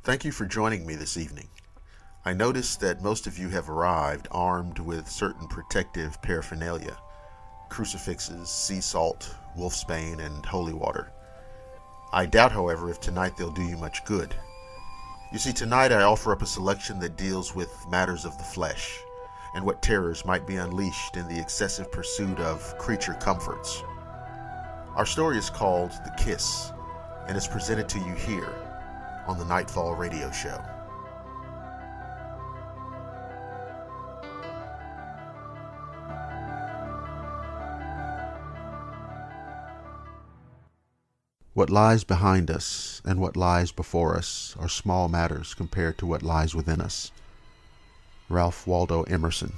Thank you for joining me this evening. I noticed that most of you have arrived armed with certain protective paraphernalia: crucifixes, sea salt, wolfsbane, and holy water. I doubt, however, if tonight they'll do you much good. You see, tonight I offer up a selection that deals with matters of the flesh, and what terrors might be unleashed in the excessive pursuit of creature comforts. Our story is called The Kiss, and is presented to you here on the Nightfall radio show. What lies behind us and what lies before us are small matters compared to what lies within us. Ralph Waldo Emerson.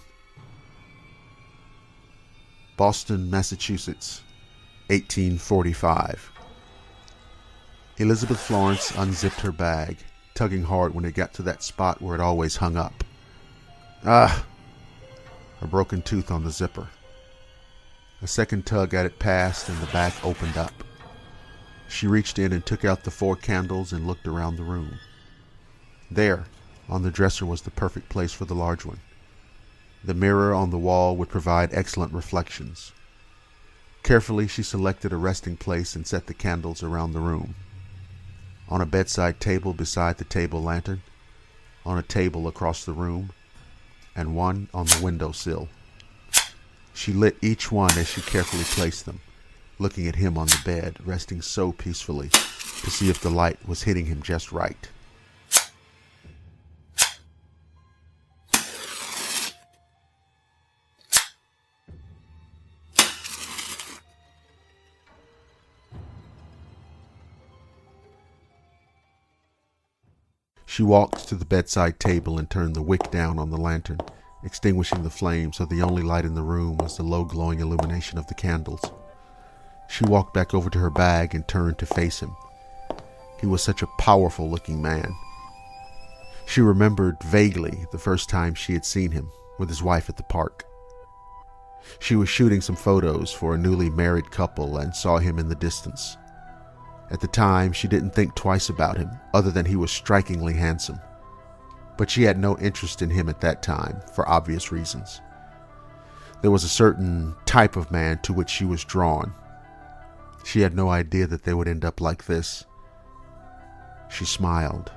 Boston, Massachusetts, 1845. Elizabeth Florence unzipped her bag, tugging hard when it got to that spot where it always hung up. Ah! A broken tooth on the zipper. A second tug at it passed and the back opened up. She reached in and took out the 4 candles and looked around the room. There, on the dresser, was the perfect place for the large one. The mirror on the wall would provide excellent reflections. Carefully, she selected a resting place and set the candles around the room. On a bedside table beside the table lantern, on a table across the room, and one on the windowsill. She lit each one as she carefully placed them, looking at him on the bed, resting so peacefully, to see if the light was hitting him just right. She walked to the bedside table and turned the wick down on the lantern, extinguishing the flame so the only light in the room was the low glowing illumination of the candles. She walked back over to her bag and turned to face him. He was such a powerful looking man. She remembered vaguely the first time she had seen him with his wife at the park. She was shooting some photos for a newly married couple and saw him in the distance. At the time, she didn't think twice about him, other than he was strikingly handsome. But she had no interest in him at that time, for obvious reasons. There was a certain type of man to which she was drawn. She had no idea that they would end up like this. She smiled.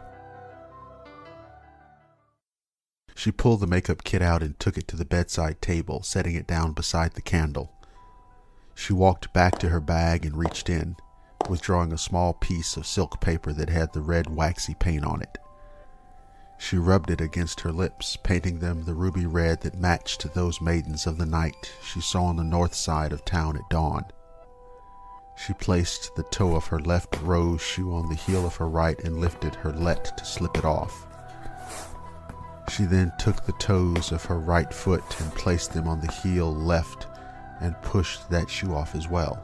She pulled the makeup kit out and took it to the bedside table, setting it down beside the candle. She walked back to her bag and reached in, withdrawing a small piece of silk paper that had the red waxy paint on it. She rubbed it against her lips, painting them the ruby red that matched to those maidens of the night she saw on the north side of town at dawn. She placed the toe of her left rose shoe on the heel of her right and lifted her let to slip it off. She then took the toes of her right foot and placed them on the heel left and pushed that shoe off as well.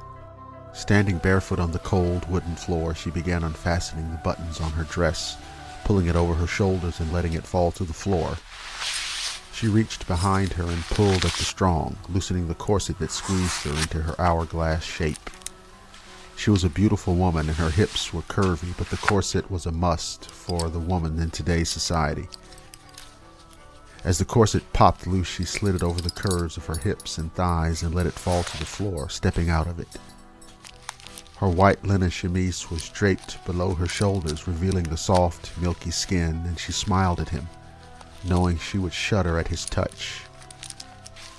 Standing barefoot on the cold wooden floor, she began unfastening the buttons on her dress, pulling it over her shoulders and letting it fall to the floor. She reached behind her and pulled at the strong, loosening the corset that squeezed her into her hourglass shape. She was a beautiful woman and her hips were curvy, but the corset was a must for the woman in today's society. As the corset popped loose, she slid it over the curves of her hips and thighs and let it fall to the floor, stepping out of it. Her white linen chemise was draped below her shoulders, revealing the soft, milky skin, and she smiled at him, knowing she would shudder at his touch.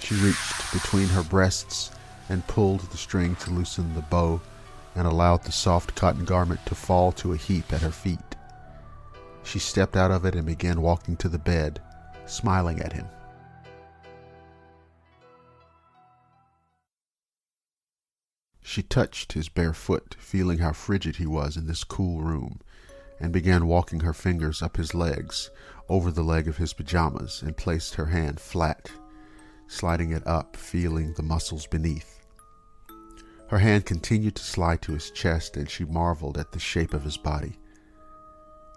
She reached between her breasts and pulled the string to loosen the bow and allowed the soft cotton garment to fall to a heap at her feet. She stepped out of it and began walking to the bed, smiling at him. She touched his bare foot, feeling how frigid he was in this cool room, and began walking her fingers up his legs, over the leg of his pajamas, and placed her hand flat, sliding it up, feeling the muscles beneath. Her hand continued to slide to his chest, and she marveled at the shape of his body.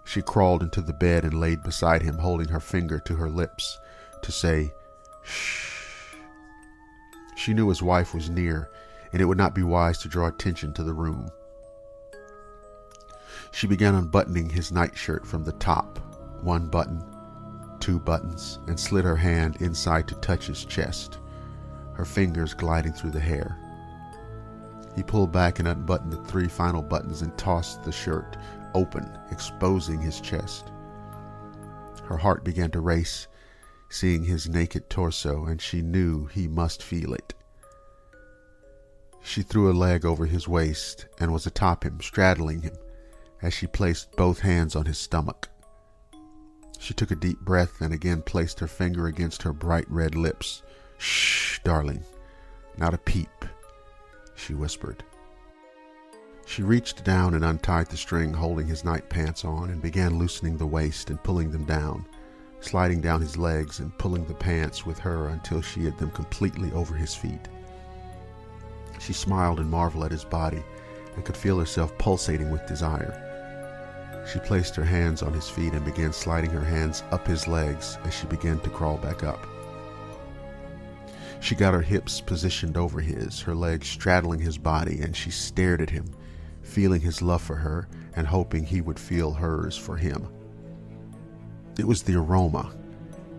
She crawled into the bed and laid beside him, holding her finger to her lips to say, "Shh." She knew his wife was near, and it would not be wise to draw attention to the room. She began unbuttoning his nightshirt from the top, 1 button, 2 buttons, and slid her hand inside to touch his chest, her fingers gliding through the hair. He pulled back and unbuttoned the 3 final buttons and tossed the shirt open, exposing his chest. Her heart began to race, seeing his naked torso, and she knew he must feel it. She threw a leg over his waist and was atop him, straddling him, as she placed both hands on his stomach. She took a deep breath and again placed her finger against her bright red lips. "Shh, darling, not a peep," she whispered. She reached down and untied the string holding his night pants on and began loosening the waist and pulling them down, sliding down his legs and pulling the pants with her until she had them completely over his feet. She smiled and marveled at his body and could feel herself pulsating with desire. She placed her hands on his feet and began sliding her hands up his legs as she began to crawl back up. She got her hips positioned over his, her legs straddling his body, and she stared at him, feeling his love for her and hoping he would feel hers for him. It was the aroma.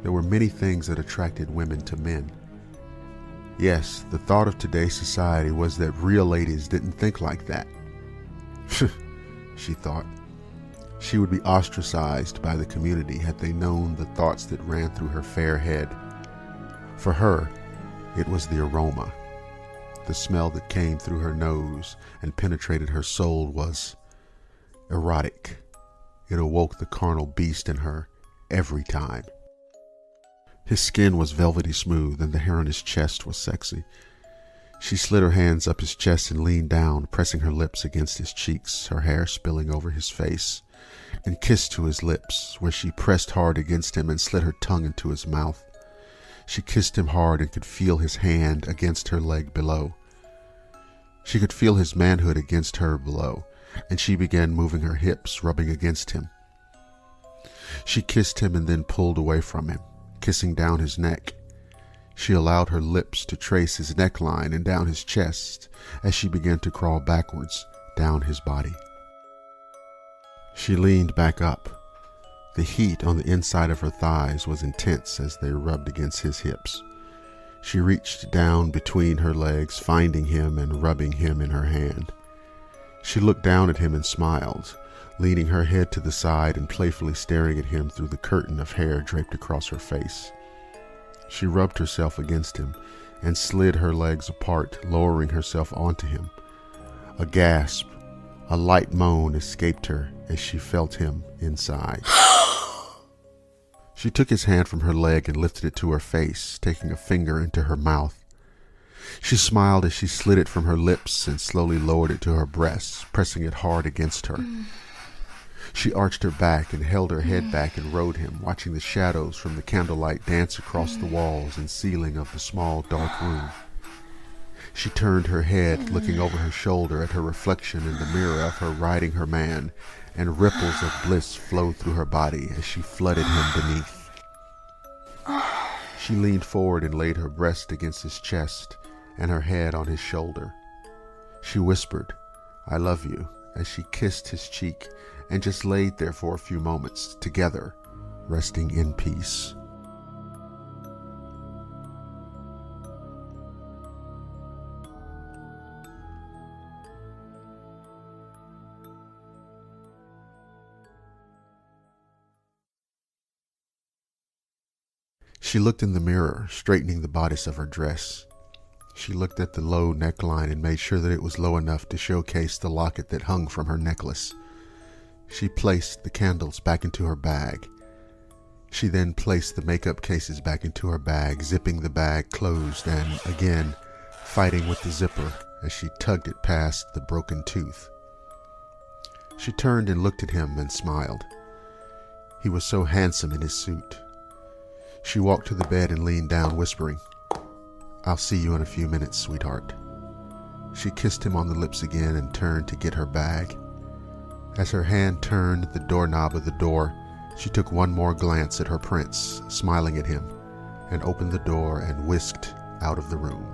There were many things that attracted women to men. Yes, the thought of today's society was that real ladies didn't think like that. She thought. She would be ostracized by the community had they known the thoughts that ran through her fair head. For her, it was the aroma. The smell that came through her nose and penetrated her soul was erotic. It awoke the carnal beast in her every time. His skin was velvety smooth and the hair on his chest was sexy. She slid her hands up his chest and leaned down, pressing her lips against his cheeks, her hair spilling over his face, and kissed to his lips, where she pressed hard against him and slid her tongue into his mouth. She kissed him hard and could feel his hand against her leg below. She could feel his manhood against her below, and she began moving her hips, rubbing against him. She kissed him and then pulled away from him, kissing down his neck. She allowed her lips to trace his neckline and down his chest as she began to crawl backwards down his body. She leaned back up. The heat on the inside of her thighs was intense as they rubbed against his hips. She reached down between her legs, finding him and rubbing him in her hand. She looked down at him and smiled, leaning her head to the side and playfully staring at him through the curtain of hair draped across her face. She rubbed herself against him and slid her legs apart, lowering herself onto him. A gasp, a light moan escaped her as she felt him inside. She took his hand from her leg and lifted it to her face, taking a finger into her mouth. She smiled as she slid it from her lips and slowly lowered it to her breasts, pressing it hard against her. She arched her back and held her head back and rode him, watching the shadows from the candlelight dance across the walls and ceiling of the small, dark room. She turned her head, looking over her shoulder at her reflection in the mirror of her riding her man, and ripples of bliss flowed through her body as she flooded him beneath. She leaned forward and laid her breast against his chest and her head on his shoulder. She whispered, "I love you," as she kissed his cheek and just laid there for a few moments together, resting in peace. She looked in the mirror, straightening the bodice of her dress. She looked at the low neckline and made sure that it was low enough to showcase the locket that hung from her necklace. She placed the candles back into her bag. She then placed the makeup cases back into her bag, zipping the bag closed and, again, fighting with the zipper as she tugged it past the broken tooth. She turned and looked at him and smiled. He was so handsome in his suit. She walked to the bed and leaned down, whispering, "I'll see you in a few minutes, sweetheart." She kissed him on the lips again and turned to get her bag. As her hand turned the doorknob of the door, she took one more glance at her prince, smiling at him, and opened the door and whisked out of the room.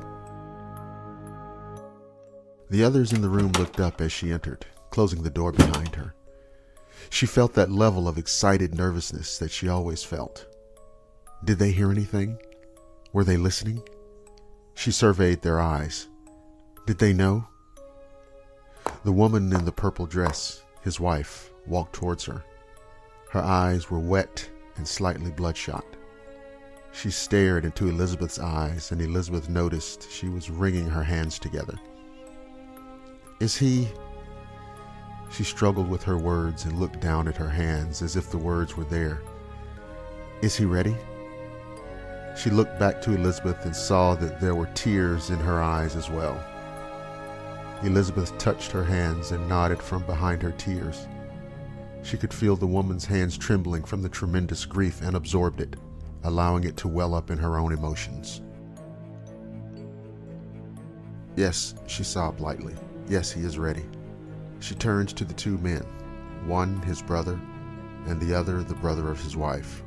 The others in the room looked up as she entered, closing the door behind her. She felt that level of excited nervousness that she always felt. Did they hear anything? Were they listening? She surveyed their eyes. Did they know? The woman in the purple dress, his wife, walked towards her. Her eyes were wet and slightly bloodshot. She stared into Elizabeth's eyes, and Elizabeth noticed she was wringing her hands together. Is he... She struggled with her words and looked down at her hands as if the words were there. Is he ready? She looked back to Elizabeth and saw that there were tears in her eyes as well. Elizabeth touched her hands and nodded from behind her tears. She could feel the woman's hands trembling from the tremendous grief and absorbed it, allowing it to well up in her own emotions. Yes, she sobbed lightly. Yes, he is ready. She turned to the two men, one his brother, and the other the brother of his wife.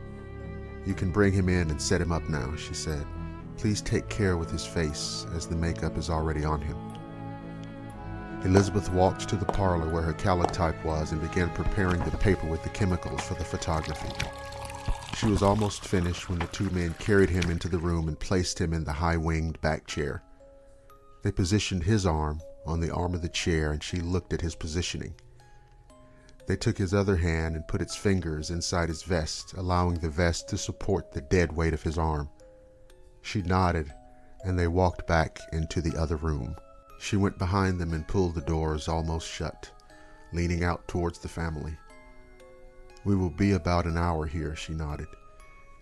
You can bring him in and set him up now, she said. Please take care with his face, as the makeup is already on him. Elizabeth walked to the parlor where her calotype was and began preparing the paper with the chemicals for the photography. She was almost finished when the two men carried him into the room and placed him in the high-winged back chair. They positioned his arm on the arm of the chair, and she looked at his positioning. They took his other hand and put its fingers inside his vest, allowing the vest to support the dead weight of his arm. She nodded, and they walked back into the other room. She went behind them and pulled the doors almost shut, leaning out towards the family. We will be about an hour here, she nodded.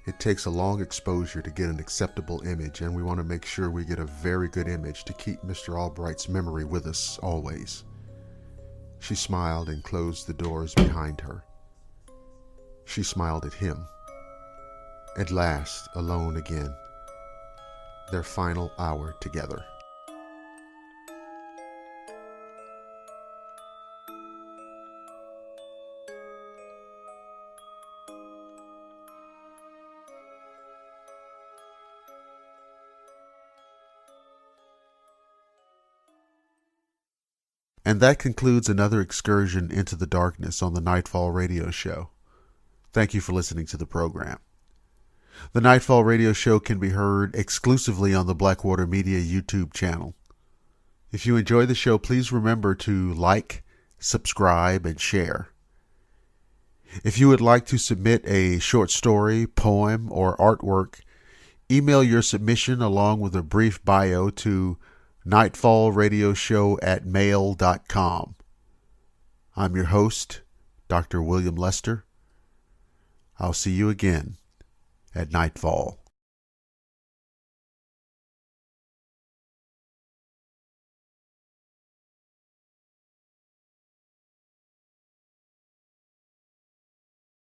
It takes a long exposure to get an acceptable image, and we want to make sure we get a very good image to keep Mr. Albright's memory with us always. She smiled and closed the doors behind her. She smiled at him. At last, alone again. Their final hour together. And that concludes another excursion into the darkness on the Nightfall radio show. Thank you for listening to the program. The Nightfall radio show can be heard exclusively on the Blackwater Media YouTube channel. If you enjoy the show, please remember to like, subscribe, and share. If you would like to submit a short story, poem, or artwork, email your submission along with a brief bio to nightfallradioshow@mail.com. I'm your host, Dr. William Lester. I'll see you again at Nightfall.